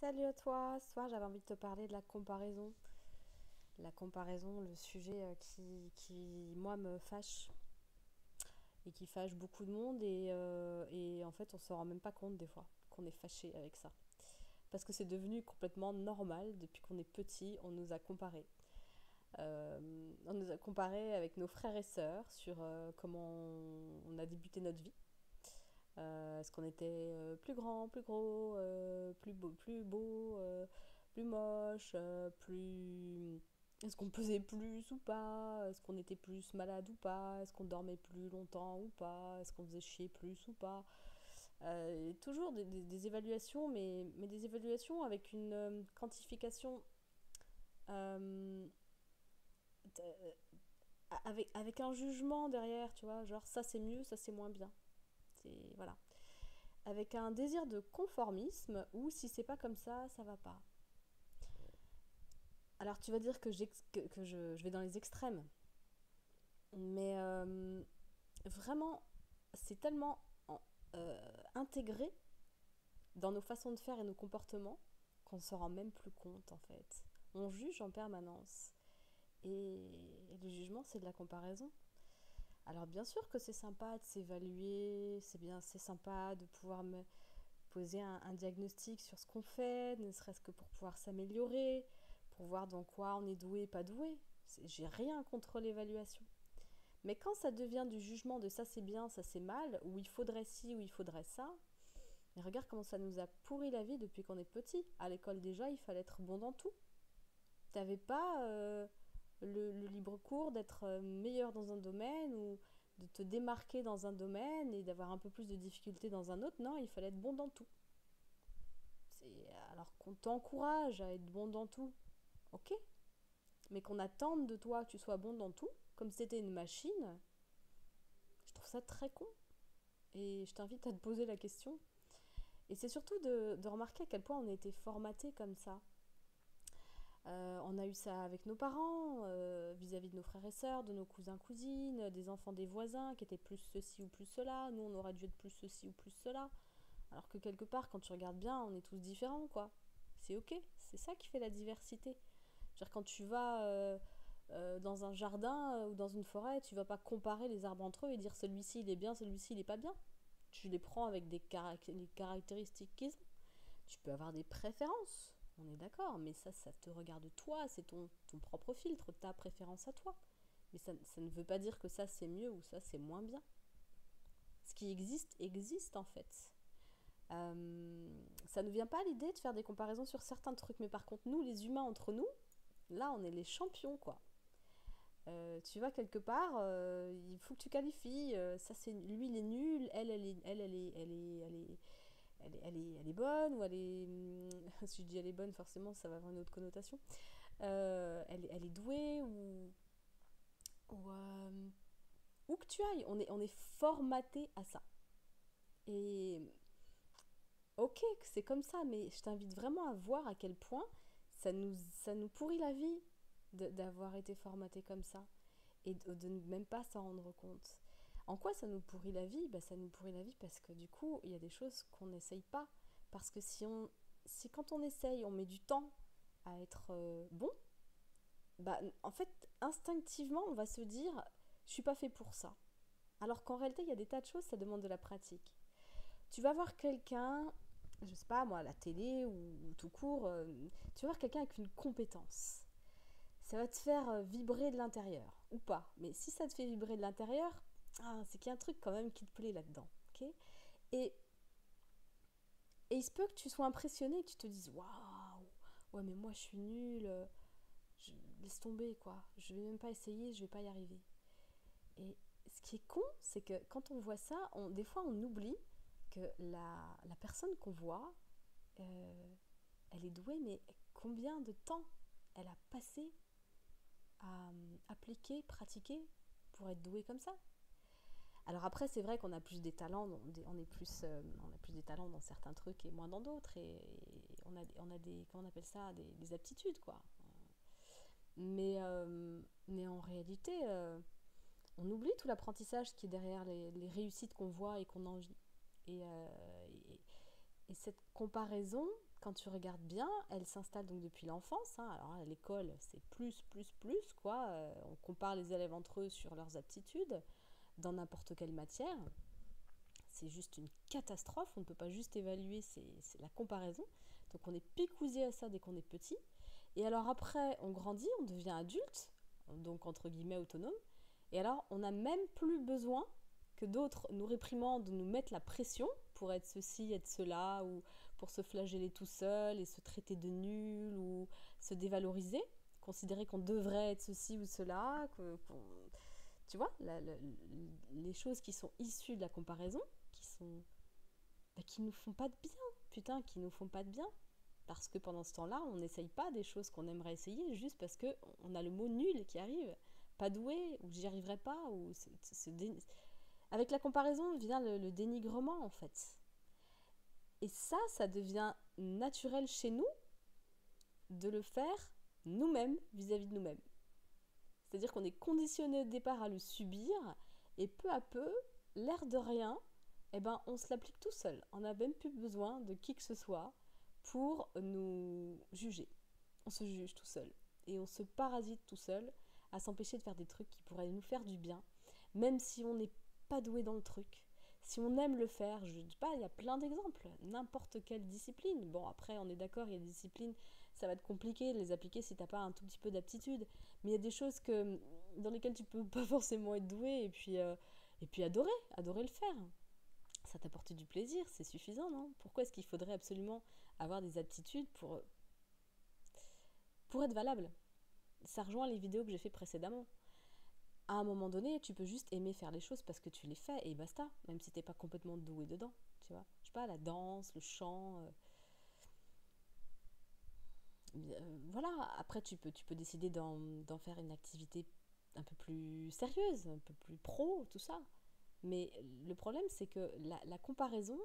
Salut à toi, ce soir j'avais envie de te parler de la comparaison. La comparaison, le sujet qui, moi, me fâche et qui fâche beaucoup de monde et en fait on se rend même pas compte des fois qu'on est fâché avec ça. Parce que c'est devenu complètement normal, depuis qu'on est petit, on nous a comparé. On nous a comparé avec nos frères et sœurs sur comment on a débuté notre vie. Est-ce qu'on était plus grand, plus gros, plus beau, plus moche, plus... Est-ce qu'on pesait plus ou pas? Est-ce qu'on était plus malade ou pas? Est-ce qu'on dormait plus longtemps ou pas? Est-ce qu'on faisait chier plus ou pas? Et toujours des évaluations, mais des évaluations avec une quantification, euh, avec un jugement derrière, tu vois, genre ça c'est mieux, ça c'est moins bien. C'est, voilà. Avec un désir de conformisme ou si c'est pas comme ça va pas. Alors tu vas dire que je vais dans les extrêmes, mais vraiment, c'est tellement intégré dans nos façons de faire et nos comportements qu'on s'en rend même plus compte en fait. On juge en permanence et le jugement c'est de la comparaison. Alors bien sûr que c'est sympa de s'évaluer, c'est bien, c'est sympa de pouvoir me poser un diagnostic sur ce qu'on fait, ne serait-ce que pour pouvoir s'améliorer, pour voir dans quoi on est doué et pas doué. J'ai rien contre l'évaluation. Mais quand ça devient du jugement de ça c'est bien, ça c'est mal, ou il faudrait ci, ou il faudrait ça, mais regarde comment ça nous a pourri la vie depuis qu'on est petit. À l'école déjà, il fallait être bon dans tout. T'avais pas le libre cours d'être meilleur dans un domaine ou de te démarquer dans un domaine et d'avoir un peu plus de difficultés dans un autre. Non, il fallait être bon dans tout. Alors qu'on t'encourage à être bon dans tout, ok, mais qu'on attende de toi que tu sois bon dans tout, comme si c'était une machine, je trouve ça très con. Et je t'invite à te poser la question. Et c'est surtout de remarquer à quel point on a été formaté comme ça. On a eu ça avec nos parents, vis-à-vis de nos frères et sœurs, de nos cousins, cousines, des enfants des voisins qui étaient plus ceci ou plus cela. Nous, on aurait dû être plus ceci ou plus cela. Alors que quelque part, quand tu regardes bien, on est tous différents, quoi. C'est ok, c'est ça qui fait la diversité. C'est-à-dire quand tu vas dans un jardin ou dans une forêt, tu vas pas comparer les arbres entre eux et dire celui-ci il est bien, celui-ci il est pas bien. Tu les prends avec les caractéristiques qu'ils ont. Tu peux avoir des préférences, on est d'accord, mais ça te regarde toi, c'est ton propre filtre, ta préférence à toi. Mais ça ne veut pas dire que ça c'est mieux ou ça c'est moins bien. Ce qui existe, existe en fait. Ça ne vient pas à l'idée de faire des comparaisons sur certains trucs, mais par contre, nous, les humains entre nous, là, on est les champions, quoi. Tu vas quelque part, il faut que tu qualifies. Ça, c'est lui, il est nul. Elle est bonne ou elle est. Si je dis elle est bonne, forcément, ça va avoir une autre connotation. Elle est douée ou où que tu ailles, on est formaté à ça. Et ok, c'est comme ça, mais je t'invite vraiment à voir à quel point ça nous pourrit la vie d'avoir été formaté comme ça et de ne même pas s'en rendre compte. En quoi ça nous pourrit la vie? Bah, ça nous pourrit la vie parce que du coup, il y a des choses qu'on n'essaye pas. Parce que si quand on essaye, on met du temps à être bon, bah, en fait, instinctivement, on va se dire, je suis pas fait pour ça. Alors qu'en réalité, il y a des tas de choses, ça demande de la pratique. Tu vas voir quelqu'un, je sais pas moi, à la télé ou tout court, tu vas voir quelqu'un avec une compétence. Ça va te faire vibrer de l'intérieur, ou pas. Mais si ça te fait vibrer de l'intérieur, c'est qu'il y a un truc quand même qui te plaît là-dedans. Ok. et, et il se peut que tu sois impressionné, que tu te dises waouh, ouais, mais moi je suis nulle, je, laisse tomber quoi, je vais même pas essayer, je vais pas y arriver. Et ce qui est con, c'est que quand on voit ça, des fois on oublie que la personne qu'on voit, euh, elle est douée, mais combien de temps elle a passé à appliquer, pratiquer pour être douée comme ça. Alors après, c'est vrai qu'on a plus des talents, on a plus des talents dans certains trucs et moins dans d'autres, et on a des, comment on appelle ça, des aptitudes quoi. Mais en réalité, on oublie tout l'apprentissage qui est derrière les réussites qu'on voit et qu'on envie. Et, et cette comparaison, quand tu regardes bien, elle s'installe donc depuis l'enfance. Hein. Alors à l'école, c'est plus, quoi. On compare les élèves entre eux sur leurs aptitudes dans n'importe quelle matière. C'est juste une catastrophe. On ne peut pas juste évaluer, c'est la comparaison. Donc on est picousé à ça dès qu'on est petit. Et alors après, on grandit, on devient adulte, donc entre guillemets autonome. Et alors, on n'a même plus besoin que d'autres nous réprimandent, nous mettent la pression pour être ceci, être cela, ou pour se flageller tout seul et se traiter de nul, ou se dévaloriser, considérer qu'on devrait être ceci ou cela, tu vois, les choses qui sont issues de la comparaison, qui nous font pas de bien, putain, qui nous font pas de bien. Parce que pendant ce temps-là, on n'essaye pas des choses qu'on aimerait essayer juste parce qu'on a le mot nul qui arrive, pas doué, ou j'y arriverai pas, ou avec la comparaison vient le dénigrement en fait. Et ça devient naturel chez nous de le faire nous-mêmes vis-à-vis de nous-mêmes. C'est-à-dire qu'on est conditionné au départ à le subir et peu à peu, l'air de rien, eh ben, on se l'applique tout seul. On n'a même plus besoin de qui que ce soit pour nous juger. On se juge tout seul et on se parasite tout seul à s'empêcher de faire des trucs qui pourraient nous faire du bien, même si on n'est pas doué dans le truc. Si on aime le faire, je ne dis pas, il y a plein d'exemples, n'importe quelle discipline. Bon, après, on est d'accord, il y a des disciplines, ça va être compliqué de les appliquer si tu n'as pas un tout petit peu d'aptitude. Mais il y a des choses dans lesquelles tu peux pas forcément être doué et puis adorer le faire. Ça t'apporte du plaisir, c'est suffisant, non? Pourquoi est-ce qu'il faudrait absolument avoir des aptitudes pour être valable? Ça rejoint les vidéos que j'ai fait précédemment. À un moment donné, tu peux juste aimer faire les choses parce que tu les fais et basta, même si t'es pas complètement doué dedans, tu vois. Je sais pas, la danse, le chant, voilà. Après, tu peux décider d'en faire une activité un peu plus sérieuse, un peu plus pro, tout ça. Mais le problème, c'est que la comparaison,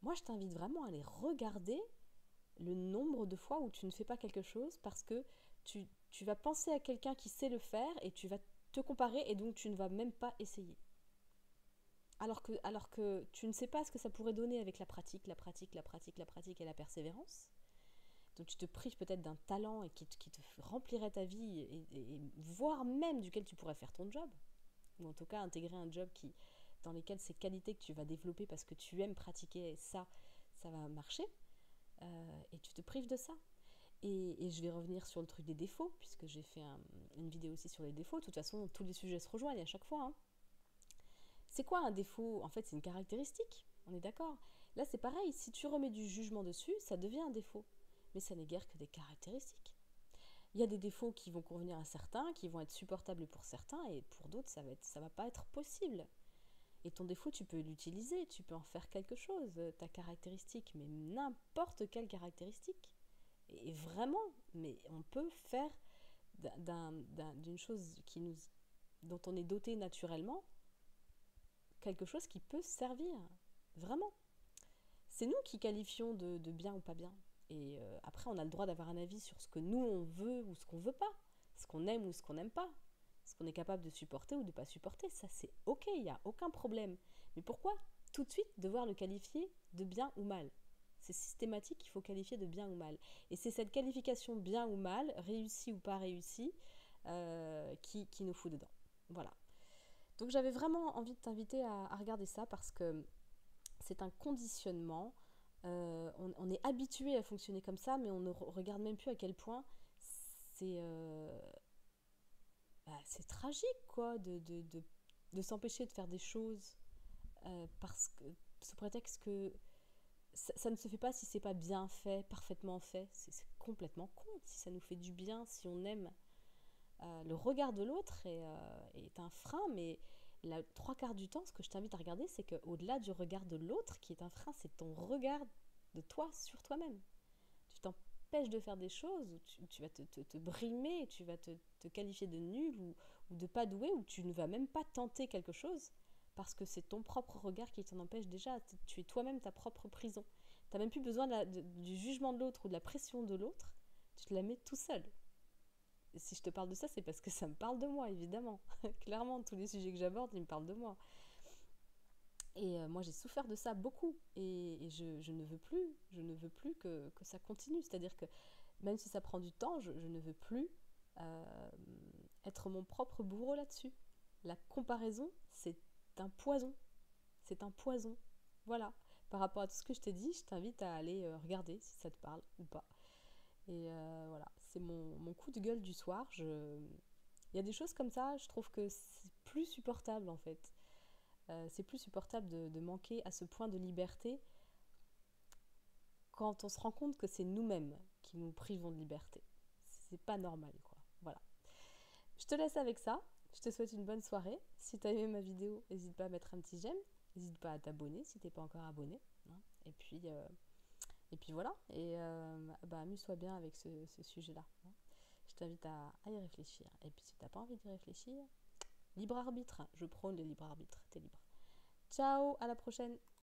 moi, je t'invite vraiment à aller regarder le nombre de fois où tu ne fais pas quelque chose parce que tu vas penser à quelqu'un qui sait le faire et tu vas te comparer et donc tu ne vas même pas essayer. Alors que tu ne sais pas ce que ça pourrait donner avec la pratique et la persévérance. Donc tu te prives peut-être d'un talent et qui te remplirait ta vie et voire même duquel tu pourrais faire ton job. Ou en tout cas intégrer un job dans lesquels ces qualités que tu vas développer parce que tu aimes pratiquer ça va marcher. Et tu te prives de ça. Et je vais revenir sur le truc des défauts, puisque j'ai fait une vidéo aussi sur les défauts. De toute façon, tous les sujets se rejoignent à chaque fois. Hein. C'est quoi un défaut? En fait, c'est une caractéristique. On est d'accord. Là, c'est pareil. Si tu remets du jugement dessus, ça devient un défaut. Mais ça n'est guère que des caractéristiques. Il y a des défauts qui vont convenir à certains, qui vont être supportables pour certains, et pour d'autres, ça va pas être possible. Et ton défaut, tu peux l'utiliser, tu peux en faire quelque chose, ta caractéristique, mais n'importe quelle caractéristique. Et vraiment, mais on peut faire d'une chose dont on est doté naturellement quelque chose qui peut servir. Vraiment. C'est nous qui qualifions de bien ou pas bien. Et après, on a le droit d'avoir un avis sur ce que nous, on veut ou ce qu'on veut pas. Ce qu'on aime ou ce qu'on n'aime pas. Ce qu'on est capable de supporter ou de ne pas supporter. Ça, c'est ok, il n'y a aucun problème. Mais pourquoi tout de suite devoir le qualifier de bien ou mal? C'est systématique, il faut qualifier de bien ou mal. Et c'est cette qualification bien ou mal, réussi ou pas réussi, qui nous fout dedans. Voilà. Donc j'avais vraiment envie de t'inviter à regarder ça parce que c'est un conditionnement. On est habitué à fonctionner comme ça, mais on ne regarde même plus à quel point c'est c'est tragique, quoi, de s'empêcher de faire des choses parce que, sous prétexte que ça ne se fait pas si c'est pas bien fait, parfaitement fait. C'est complètement con. Si ça nous fait du bien, si on aime, le regard de l'autre est un frein, mais la trois quarts du temps, ce que je t'invite à regarder, c'est qu'au-delà du regard de l'autre qui est un frein, c'est ton regard de toi sur toi-même. Tu t'empêches de faire des choses où tu vas te brimer, tu vas te qualifier de nul ou de pas doué, ou tu ne vas même pas tenter quelque chose parce que c'est ton propre regard qui t'en empêche déjà. Tu es toi-même ta propre prison. Tu n'as même plus besoin du jugement de l'autre ou de la pression de l'autre. Tu te la mets tout seul. Et si je te parle de ça, c'est parce que ça me parle de moi, évidemment. Clairement, tous les sujets que j'aborde, ils me parlent de moi. Et moi, j'ai souffert de ça beaucoup. Et je ne veux plus, que ça continue. C'est-à-dire que même si ça prend du temps, je ne veux plus euh, être mon propre bourreau là-dessus. La comparaison, c'est un poison. C'est un poison. Voilà. Par rapport à tout ce que je t'ai dit, je t'invite à aller regarder si ça te parle ou pas. Et voilà, c'est mon coup de gueule du soir. Il y a des choses comme ça, je trouve que c'est plus supportable en fait. C'est plus supportable de manquer à ce point de liberté quand on se rend compte que c'est nous-mêmes qui nous privons de liberté. C'est pas normal, quoi. Voilà. Je te laisse avec ça. Je te souhaite une bonne soirée. Si tu as aimé ma vidéo, n'hésite pas à mettre un petit j'aime. N'hésite pas à t'abonner si t'es pas encore abonné. Hein. Et puis voilà. Et bah, amuse-toi bien avec ce sujet-là. Hein. Je t'invite à y réfléchir. Et puis si t'as pas envie d'y réfléchir, libre arbitre. Je prône le libre arbitre. T'es libre. Ciao, à la prochaine.